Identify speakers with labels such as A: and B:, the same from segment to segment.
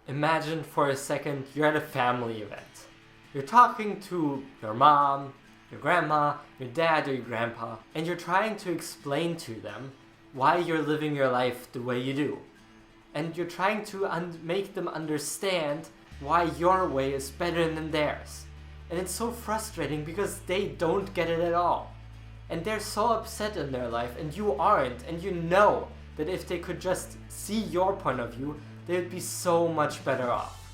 A: Imagine for a second you're at a family event. You're talking to your mom, your grandma, your dad, or your grandpa, and you're trying to explain to them why you're living your life the way you do. And you're trying to make them understand why your way is better than theirs. And it's so frustrating because they don't get it at all. And they're so upset in their life, and you aren't, and you know that if they could just see your point of view, they would be so much better off.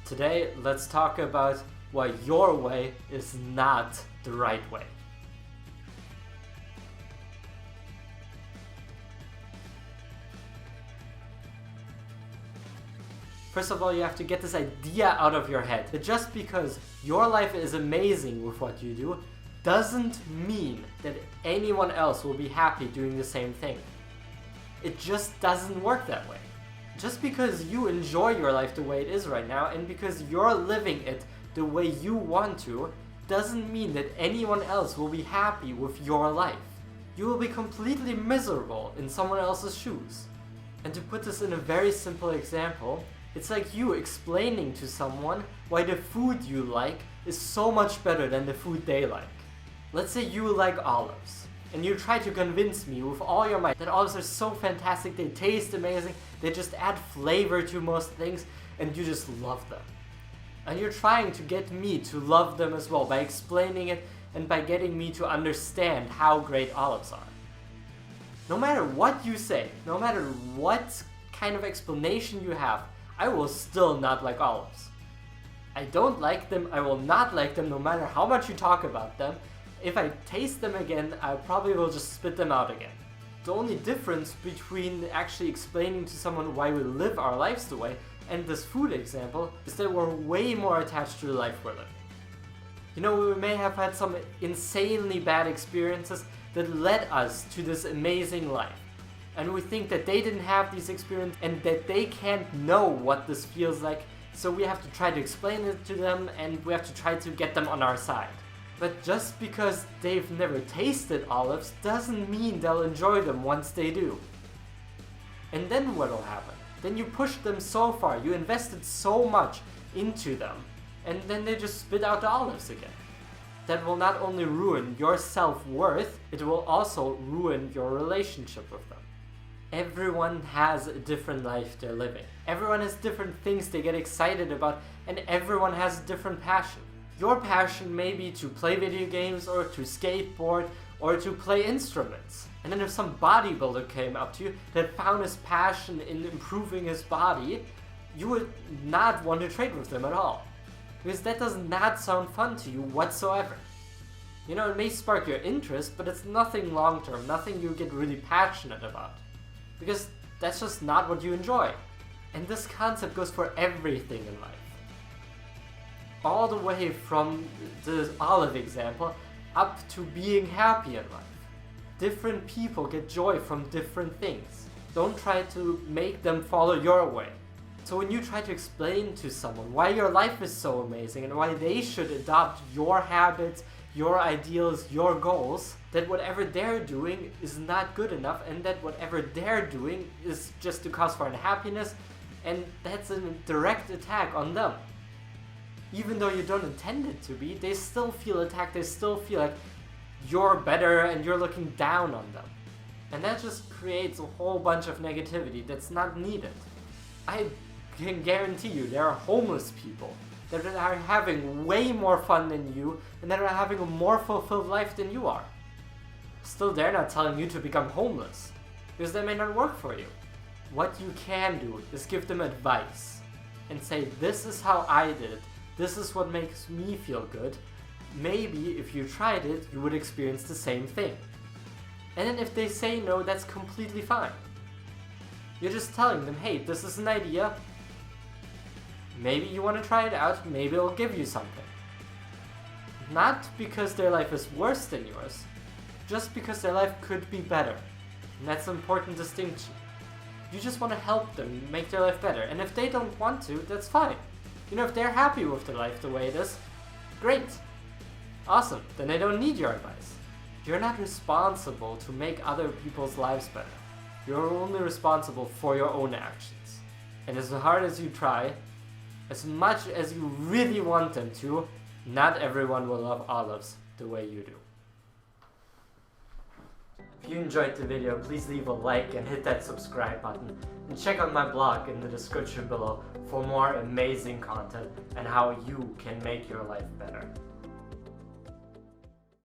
A: Today, let's talk about why your way is not the right way. First of all, you have to get this idea out of your head that just because your life is amazing with what you do doesn't mean that anyone else will be happy doing the same thing. It just doesn't work that way. Just because you enjoy your life the way it is right now and because you're living it the way you want to doesn't mean that anyone else will be happy with your life. You will be completely miserable in someone else's shoes. And to put this in a very simple example, it's like you explaining to someone why the food you like is so much better than the food they like. Let's say you like olives, and you try to convince me with all your might that olives are so fantastic, they taste amazing, they just add flavor to most things, and you just love them. And you're trying to get me to love them as well by explaining it and by getting me to understand how great olives are. No matter what you say, no matter what kind of explanation you have, I will still not like olives. I don't like them, I will not like them no matter how much you talk about them. If I taste them again, I probably will just spit them out again. The only difference between actually explaining to someone why we live our lives the way and this food example is that we're way more attached to the life we're living. You know, we may have had some insanely bad experiences that led us to this amazing life. And we think that they didn't have these experiences and that they can't know what this feels like, so we have to try to explain it to them and we have to try to get them on our side. But just because they've never tasted olives doesn't mean they'll enjoy them once they do. And then what'll happen? Then you pushed them so far, you invested so much into them, and then they just spit out the olives again. That will not only ruin your self-worth, it will also ruin your relationship with them. Everyone has a different life they're living. Everyone has different things they get excited about, and everyone has a different passion. Your passion may be to play video games or to skateboard or to play instruments. And then if some bodybuilder came up to you that found his passion in improving his body, you would not want to trade with them at all. Because that does not sound fun to you whatsoever. You know, it may spark your interest, but it's nothing long-term, nothing you get really passionate about. Because that's just not what you enjoy. And this concept goes for everything in life. All the way from the olive example up to being happy in life. Different people get joy from different things. Don't try to make them follow your way. So when you try to explain to someone why your life is so amazing and why they should adopt your habits, your ideals, your goals, that whatever they're doing is not good enough and that whatever they're doing is just to cause for unhappiness, and that's a direct attack on them. Even though you don't intend it to be, they still feel attacked, they still feel like you're better and you're looking down on them. And that just creates a whole bunch of negativity that's not needed. I can guarantee you there are homeless people that are having way more fun than you and that are having a more fulfilled life than you are. Still, they're not telling you to become homeless, because that may not work for you. What you can do is give them advice and say, this is how I did it. This is what makes me feel good. Maybe if you tried it, you would experience the same thing. And then if they say no, that's completely fine. You're just telling them, hey, this is an idea. Maybe you want to try it out, maybe it'll give you something. Not because their life is worse than yours, just because their life could be better. And that's an important distinction. You just want to help them make their life better. And if they don't want to, that's fine. You know, if they're happy with their life the way it is, great. Awesome, then they don't need your advice. You're not responsible to make other people's lives better. You're only responsible for your own actions. And as hard as you try, as much as you really want them to, not everyone will love olives the way you do. If you enjoyed the video, please leave a like and hit that subscribe button. And check out my blog in the description below for more amazing content and how you can make your life better.